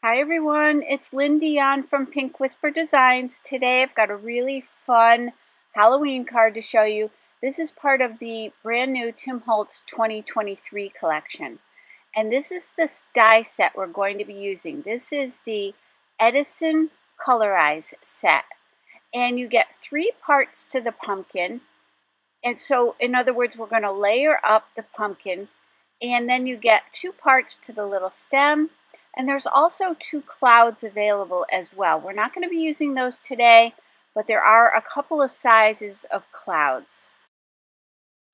Hi everyone, it's Lynn Dion from Pink Whisper Designs. Today I've got a really fun Halloween card to show you. This is part of the brand new Tim Holtz 2023 collection. And this is the die set we're going to be using. This is the Edison Colorize set. And you get 3 parts to the pumpkin. And so, in other words, we're going to layer up the pumpkin. And then you get 2 parts to the little stem. And there's also 2 clouds available as well. We're not going to be using those today, but there are a couple of sizes of clouds.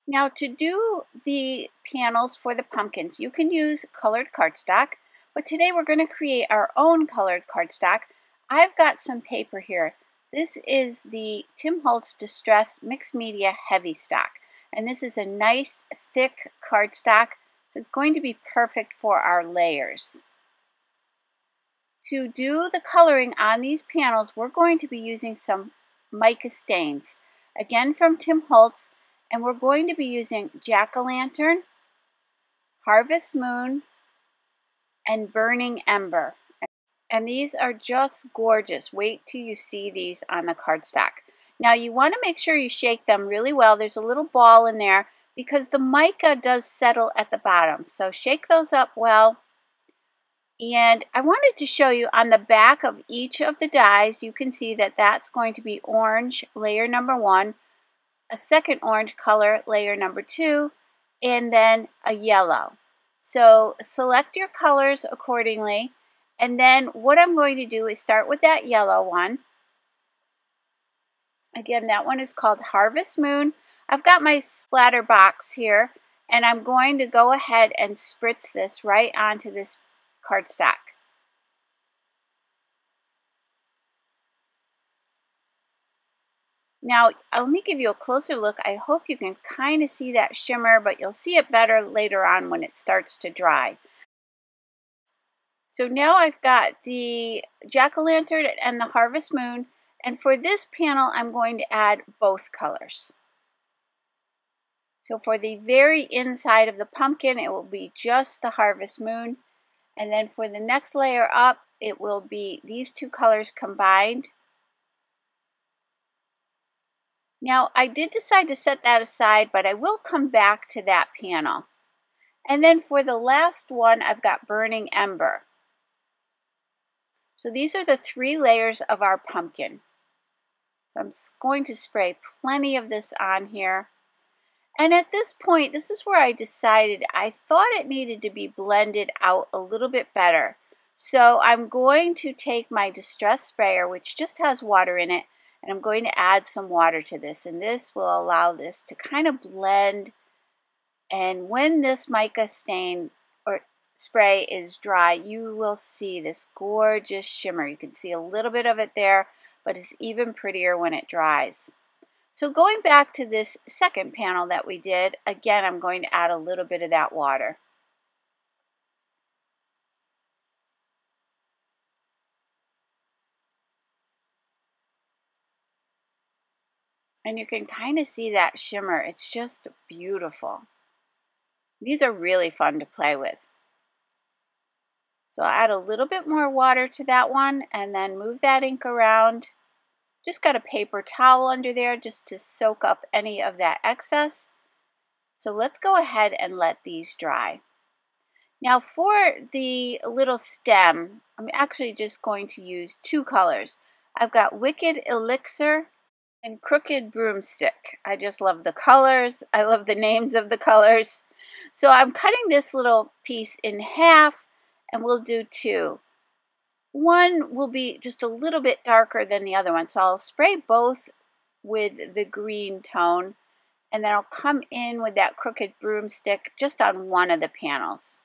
Now, to do the panels for the pumpkins, you can use colored cardstock, but today we're going to create our own colored cardstock. I've got some paper here. This is the Tim Holtz Distress Mixed Media Heavystock, and this is a nice thick cardstock, so it's going to be perfect for our layers. To do the coloring on these panels, we're going to be using some mica stains, again from Tim Holtz, and we're going to be using Jack-o'-lantern, Harvest Moon, and Burning Ember. And these are just gorgeous. Wait till you see these on the cardstock. Now you want to make sure you shake them really well. There's a little ball in there because the mica does settle at the bottom. So shake those up well. And I wanted to show you on the back of each of the dies, you can see that that's going to be orange, layer number 1, a second orange color, layer number 2, and then a yellow. So select your colors accordingly. And then what I'm going to do is start with that yellow one. Again, that one is called Harvest Moon. I've got my splatter box here, and I'm going to go ahead and spritz this right onto this cardstock. Now, let me give you a closer look. I hope you can kind of see that shimmer, but you'll see it better later on when it starts to dry. So now I've got the Jack-o'-lantern and the Harvest Moon, and for this panel I'm going to add both colors. So for the very inside of the pumpkin, it will be just the Harvest Moon. And then for the next layer up, it will be these 2 colors combined. Now, I did decide to set that aside, but I will come back to that panel. And then for the last one, I've got Burning Ember. So these are the 3 layers of our pumpkin. So I'm going to spray plenty of this on here. And at this point, this is where I decided I thought it needed to be blended out a little bit better. So I'm going to take my distress sprayer, which just has water in it, and I'm going to add some water to this. And this will allow this to kind of blend. And when this mica stain or spray is dry, you will see this gorgeous shimmer. You can see a little bit of it there, but it's even prettier when it dries. So going back to this second panel that we did, again, I'm going to add a little bit of that water. And you can kind of see that shimmer. It's just beautiful. These are really fun to play with. So I'll add a little bit more water to that one and then move that ink around. Just got a paper towel under there just to soak up any of that excess. So let's go ahead and let these dry. Now for the little stem, I'm actually just going to use 2 colors. I've got Wicked Elixir and Crooked Broomstick. I just love the colors. I love the names of the colors. So I'm cutting this little piece in half, and we'll do 2. One will be just a little bit darker than the other one, so I'll spray both with the green tone, and then I'll come in with that Crooked Broomstick just on one of the panels,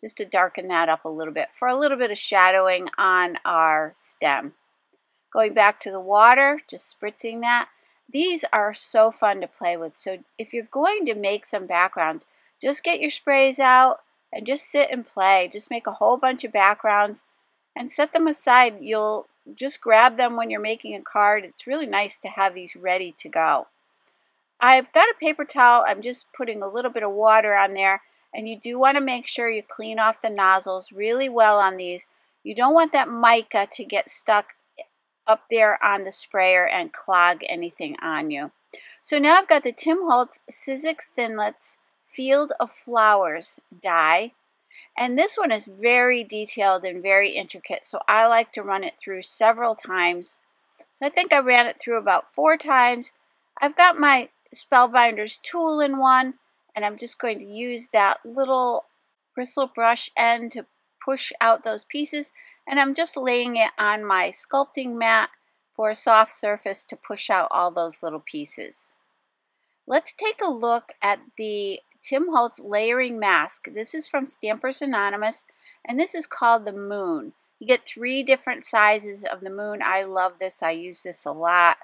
just to darken that up a little bit for a little bit of shadowing on our stem. Going back to the water, just spritzing that. These are so fun to play with, so if you're going to make some backgrounds, just get your sprays out and just sit and play. Just make a whole bunch of backgrounds and set them aside. You'll just grab them when you're making a card. It's really nice to have these ready to go. I've got a paper towel. I'm just putting a little bit of water on there, and you do want to make sure you clean off the nozzles really well on these. You don't want that mica to get stuck up there on the sprayer and clog anything on you. So now I've got the Tim Holtz Sizzix Thinlits Field of Flowers die. And this one is very detailed and very intricate, so I like to run it through several times. So I think I ran it through about 4 times. I've got my Spellbinder's tool in one, and I'm just going to use that little bristle brush end to push out those pieces, and I'm just laying it on my sculpting mat for a soft surface to push out all those little pieces. Let's take a look at the Tim Holtz layering mask. This is from Stampers Anonymous, and this is called the Moon. You get 3 different sizes of the moon. I love this. I use this a lot.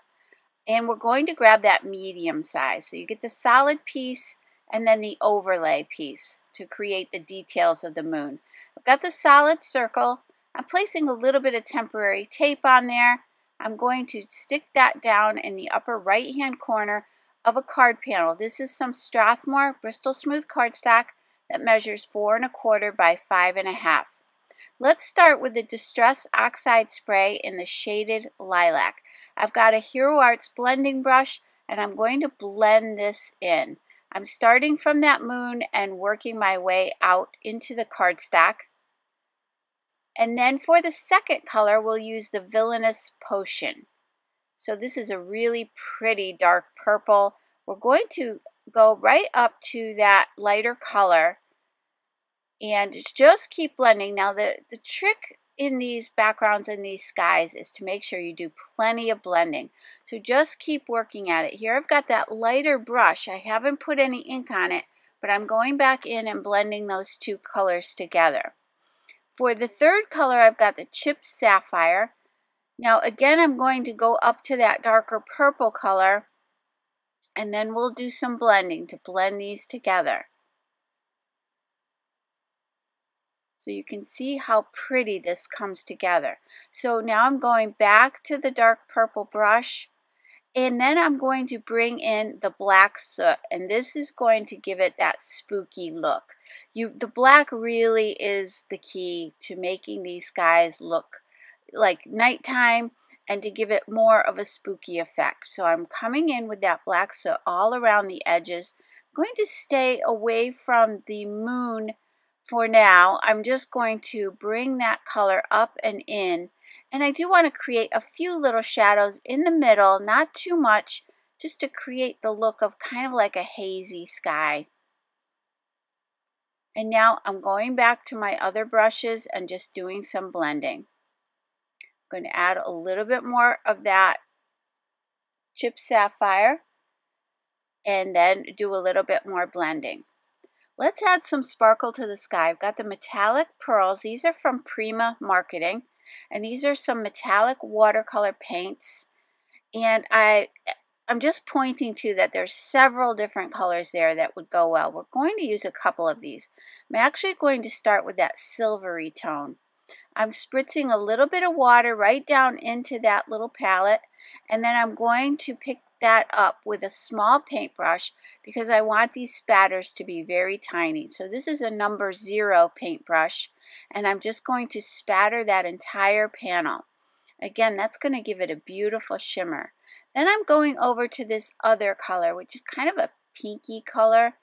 And we're going to grab that medium size. So you get the solid piece and then the overlay piece to create the details of the moon. I've got the solid circle. I'm placing a little bit of temporary tape on there. I'm going to stick that down in the upper right-hand corner of a card panel. This is some Strathmore Bristol Smooth cardstock that measures 4 1/4 by 5 1/2. Let's start with the Distress Oxide spray in the shaded lilac. I've got a Hero Arts blending brush, and I'm going to blend this in. I'm starting from that moon and working my way out into the cardstock. And then for the second color, we'll use the Villainous Potion. So this is a really pretty dark purple. We're going to go right up to that lighter color and just keep blending. Now the trick in these backgrounds and these skies is to make sure you do plenty of blending. So just keep working at it. Here I've got that lighter brush. I haven't put any ink on it, but I'm going back in and blending those 2 colors together. For the third color, I've got the Chipped Sapphire. Now again, I'm going to go up to that darker purple color, and then we'll do some blending to blend these together. So you can see how pretty this comes together. So now I'm going back to the dark purple brush, and then I'm going to bring in the black soot, and this is going to give it that spooky look. The black really is the key to making these guys look like nighttime and to give it more of a spooky effect. So I'm coming in with that black soot all around the edges. I'm going to stay away from the moon for now. I'm just going to bring that color up and in, and I do want to create a few little shadows in the middle, not too much, just to create the look of kind of like a hazy sky. And now I'm going back to my other brushes and just doing some blending. I'm going to add a little bit more of that Chipped Sapphire and then do a little bit more blending. Let's add some sparkle to the sky. I've got the metallic pearls. These are from Prima Marketing, and these are some metallic watercolor paints. And I'm just pointing to that there's several different colors there that would go well. We're going to use a couple of these. I'm actually going to start with that silvery tone. I'm spritzing a little bit of water right down into that little palette, and then I'm going to pick that up with a small paintbrush because I want these spatters to be very tiny. So this is a number 0 paintbrush, and I'm just going to spatter that entire panel. Again, that's going to give it a beautiful shimmer. Then I'm going over to this other color, which is kind of a pinky color,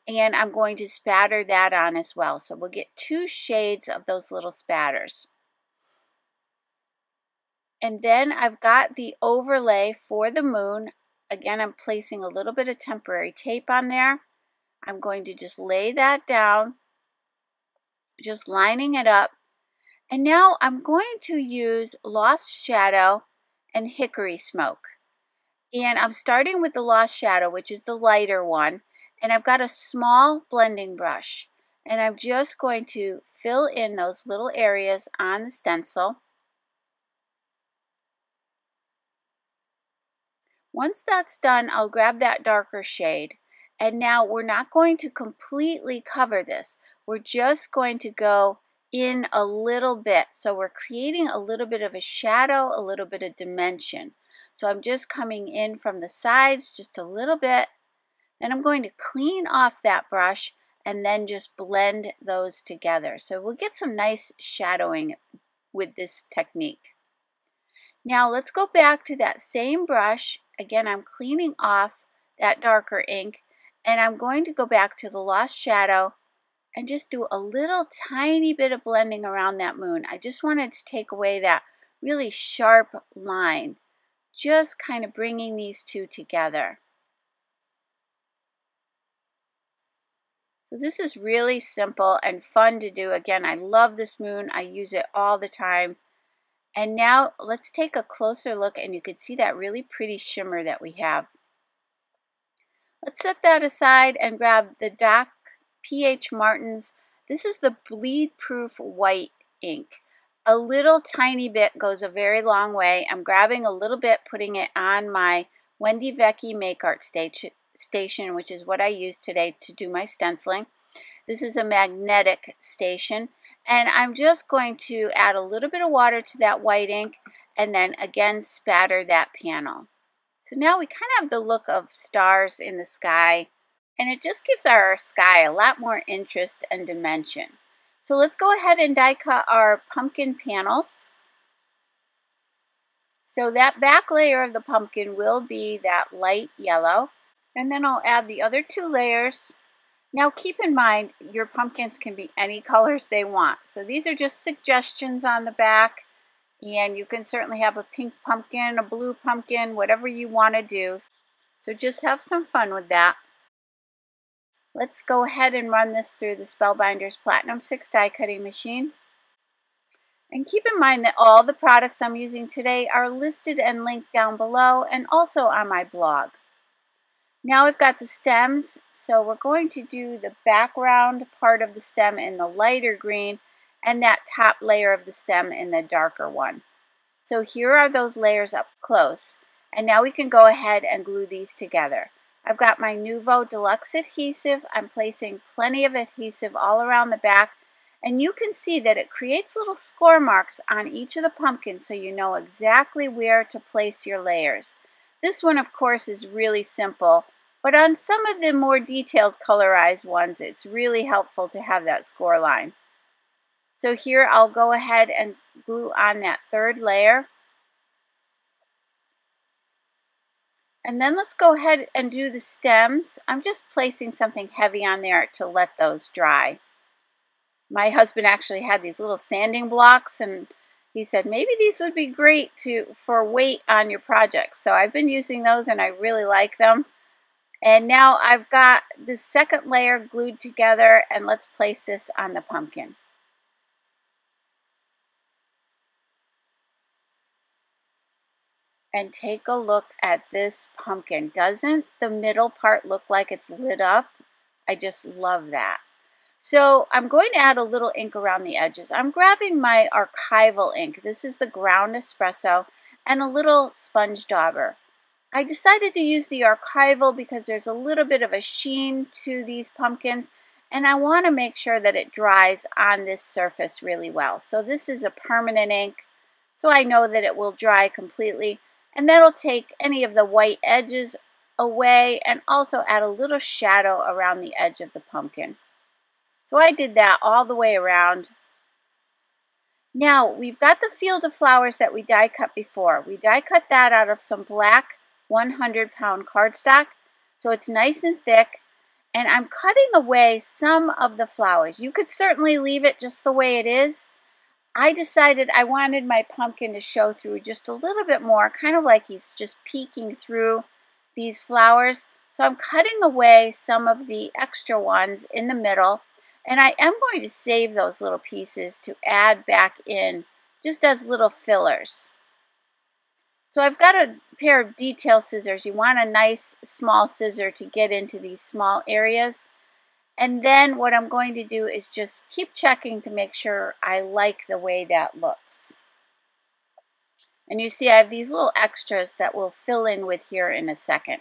and I'm going to spatter that on as well. So we'll get 2 shades of those little spatters. And then I've got the overlay for the moon. Again, I'm placing a little bit of temporary tape on there. I'm going to just lay that down, just lining it up. And now I'm going to use Lost Shadow and Hickory Smoke. And I'm starting with the Lost Shadow, which is the lighter one. And I've got a small blending brush. And I'm just going to fill in those little areas on the stencil. Once that's done, I'll grab that darker shade. And now we're not going to completely cover this. We're just going to go in a little bit. So we're creating a little bit of a shadow, a little bit of dimension. So I'm just coming in from the sides just a little bit. Then I'm going to clean off that brush and then just blend those together. So we'll get some nice shadowing with this technique. Now let's go back to that same brush. Again, I'm cleaning off that darker ink, and I'm going to go back to the Lost Shadow and just do a little tiny bit of blending around that moon. I just wanted to take away that really sharp line, just kind of bringing these two together. So this is really simple and fun to do. Again, I love this moon. I use it all the time. And now let's take a closer look, and you can see that really pretty shimmer that we have. Let's set that aside and grab the Doc P.H. Martin's. This is the bleed proof white ink. A little tiny bit goes a very long way. I'm grabbing a little bit, putting it on my Wendy Vecchi Make Art station, which is what I use today to do my stenciling. This is a magnetic station, and I'm just going to add a little bit of water to that white ink and then again spatter that panel. So now we kind of have the look of stars in the sky, and it just gives our sky a lot more interest and dimension. So let's go ahead and die cut our pumpkin panels. So that back layer of the pumpkin will be that light yellow, and then I'll add the other two layers. Now keep in mind, your pumpkins can be any colors they want. So these are just suggestions on the back, and you can certainly have a pink pumpkin, a blue pumpkin, whatever you want to do. So just have some fun with that. Let's go ahead and run this through the Spellbinders Platinum 6 die cutting machine. And keep in mind that all the products I'm using today are listed and linked down below and also on my blog. Now I've got the stems, so we're going to do the background part of the stem in the lighter green and that top layer of the stem in the darker one. So here are those layers up close, and now we can go ahead and glue these together. I've got my Nuvo Deluxe adhesive. I'm placing plenty of adhesive all around the back, and you can see that it creates little score marks on each of the pumpkins so you know exactly where to place your layers. This one, of course, is really simple, but on some of the more detailed colorized ones, it's really helpful to have that score line. So here I'll go ahead and glue on that third layer. And then let's go ahead and do the stems. I'm just placing something heavy on there to let those dry. My husband actually had these little sanding blocks, and he said maybe these would be great for weight on your projects. So I've been using those and I really like them. And now I've got the second layer glued together, and let's place this on the pumpkin. And take a look at this pumpkin. Doesn't the middle part look like it's lit up? I just love that. So I'm going to add a little ink around the edges. I'm grabbing my Archival ink. This is the ground espresso, and a little sponge dauber. I decided to use the Archival because there's a little bit of a sheen to these pumpkins, and I want to make sure that it dries on this surface really well. So this is a permanent ink, so I know that it will dry completely, and that'll take any of the white edges away and also add a little shadow around the edge of the pumpkin. So I did that all the way around. Now we've got the field of flowers that we die cut before. We die cut that out of some black 100-pound cardstock, so it's nice and thick, and I'm cutting away some of the flowers. You could certainly leave it just the way it is. I decided I wanted my pumpkin to show through just a little bit more, kind of like he's just peeking through these flowers. So I'm cutting away some of the extra ones in the middle, and I am going to save those little pieces to add back in just as little fillers. So I've got a pair of detail scissors. You want a nice small scissor to get into these small areas. And then what I'm going to do is just keep checking to make sure I like the way that looks. And you see I have these little extras that we'll fill in with here in a second.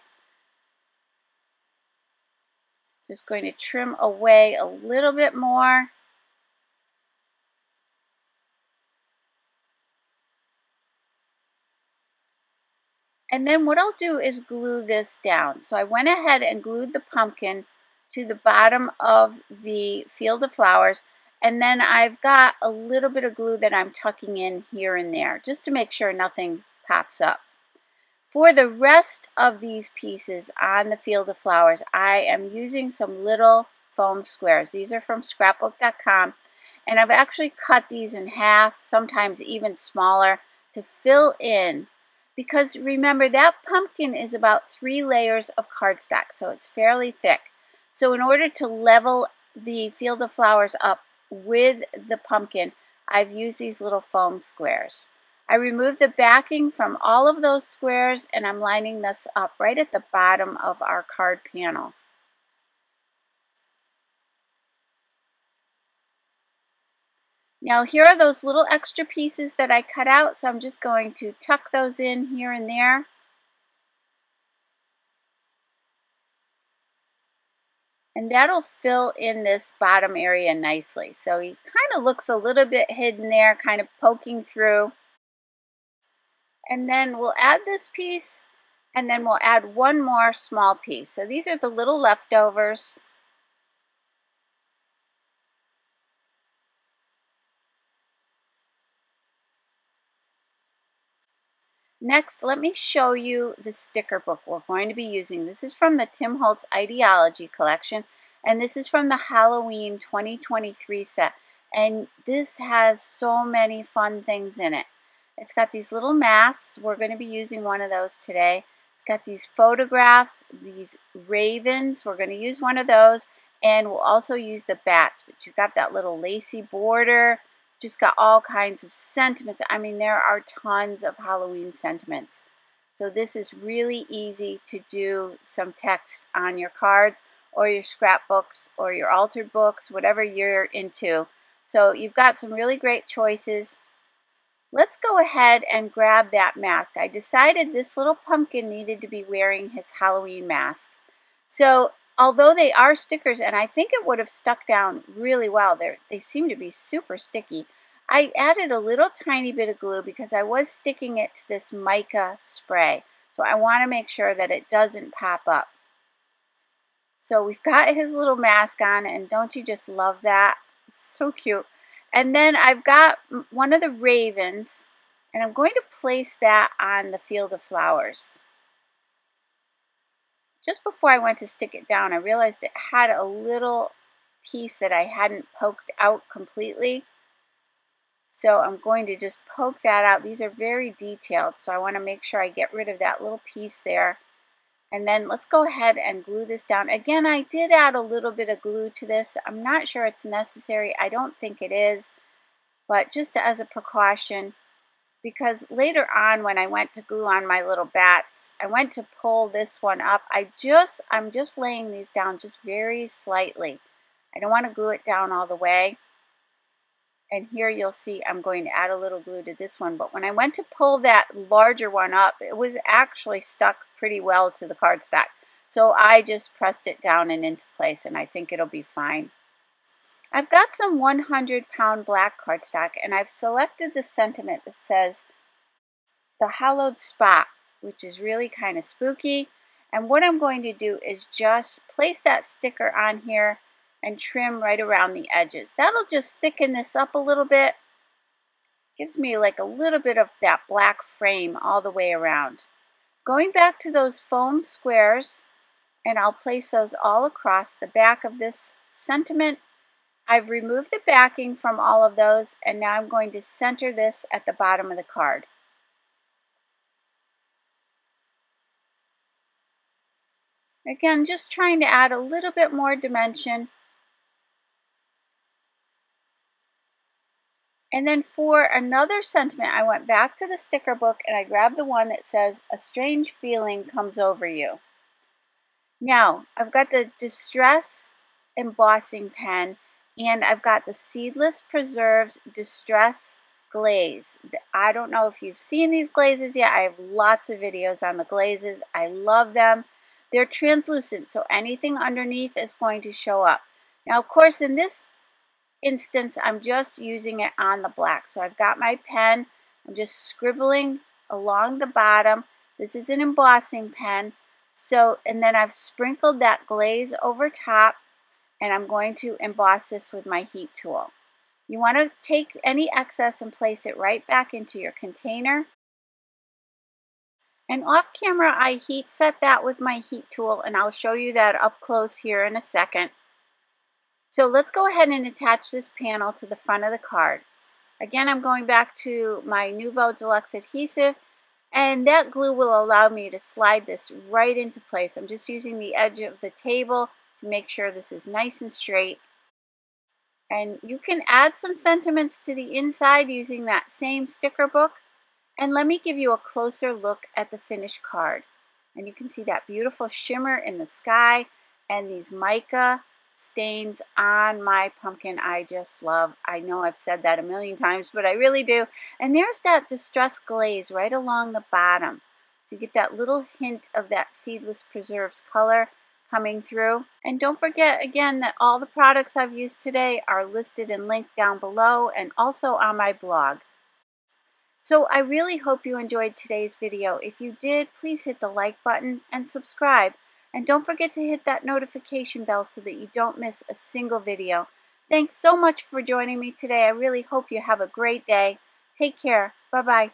Just going to trim away a little bit more. And then what I'll do is glue this down. So I went ahead and glued the pumpkin to the bottom of the field of flowers, And then I've got a little bit of glue that I'm tucking in here and there, just to make sure nothing pops up. For the rest of these pieces on the field of flowers, I am using some little foam squares. These are from scrapbook.com, and I've actually cut these in half, sometimes even smaller, to fill in. Because remember, that pumpkin is about 3 layers of cardstock, so it's fairly thick. So in order to level the field of flowers up with the pumpkin, I've used these little foam squares. I removed the backing from all of those squares, and I'm lining this up right at the bottom of our card panel. Now here are those little extra pieces that I cut out, so I'm just going to tuck those in here and there. And that'll fill in this bottom area nicely. So he kind of looks a little bit hidden there, kind of poking through. And then we'll add this piece, and then we'll add one more small piece. So these are the little leftovers. Next, let me show you the sticker book we're going to be using. This is from the Tim Holtz Ideology collection, and this is from the Halloween 2023 set. And this has so many fun things in it. It's got these little masks. We're going to be using one of those today. It's got these photographs, these ravens. We're going to use one of those, and we'll also use the bats. But you've got that little lacy border. Just got all kinds of sentiments. I mean, there are tons of Halloween sentiments. So this is really easy to do some text on your cards or your scrapbooks or your altered books, whatever you're into. So you've got some really great choices. Let's go ahead and grab that mask. I decided this little pumpkin needed to be wearing his Halloween mask. So although they are stickers, and I think it would have stuck down really well, they seem to be super sticky, I added a little tiny bit of glue because I was sticking it to this mica spray. So I want to make sure that it doesn't pop up. So we've got his little mask on, and don't you just love that? It's so cute. And then I've got one of the ravens, and I'm going to place that on the field of flowers. Just before I went to stick it down, I realized it had a little piece that I hadn't poked out completely. So I'm going to just poke that out. These are very detailed, so I want to make sure I get rid of that little piece there. And then let's go ahead and glue this down. Again, I did add a little bit of glue to this. I'm not sure it's necessary. I don't think it is, but just as a precaution, because later on when I went to glue on my little bats, I went to pull this one up. I'm just laying these down just very slightly. I don't want to glue it down all the way. And here you'll see I'm going to add a little glue to this one. But when I went to pull that larger one up, it was actually stuck pretty well to the cardstock. So I just pressed it down and into place, and I think it'll be fine. I've got some 100-pound black cardstock, and I've selected the sentiment that says the hollowed spot, which is really kind of spooky. And what I'm going to do is just place that sticker on here and trim right around the edges. That'll just thicken this up a little bit. Gives me like a little bit of that black frame all the way around. Going back to those foam squares, and I'll place those all across the back of this sentiment. I've removed the backing from all of those, and now I'm going to center this at the bottom of the card. Again, just trying to add a little bit more dimension. And then for another sentiment, I went back to the sticker book and I grabbed the one that says, "A strange feeling comes over you." Now, I've got the Distress embossing pen, and I've got the Seedless Preserves Distress Glaze. I don't know if you've seen these glazes yet. I have lots of videos on the glazes. I love them. They're translucent, so anything underneath is going to show up. Now, of course, in this instance, I'm just using it on the black. So I've got my pen. I'm just scribbling along the bottom. This is an embossing pen. So, and then I've sprinkled that glaze over top, and I'm going to emboss this with my heat tool. You want to take any excess and place it right back into your container. And off camera, I heat set that with my heat tool, and I'll show you that up close here in a second. So let's go ahead and attach this panel to the front of the card. Again, I'm going back to my Nuvo Deluxe adhesive, and that glue will allow me to slide this right into place. I'm just using the edge of the table to make sure this is nice and straight. And you can add some sentiments to the inside using that same sticker book. And let me give you a closer look at the finished card. And you can see that beautiful shimmer in the sky and these mica stains on my pumpkin I just love. I know I've said that a million times, but I really do. And there's that distressed glaze right along the bottom. So you get that little hint of that Seedless Preserves color coming through. And don't forget again that all the products I've used today are listed and linked down below and also on my blog. So I really hope you enjoyed today's video. If you did, please hit the like button and subscribe. And don't forget to hit that notification bell so that you don't miss a single video. Thanks so much for joining me today. I really hope you have a great day. Take care. Bye-bye.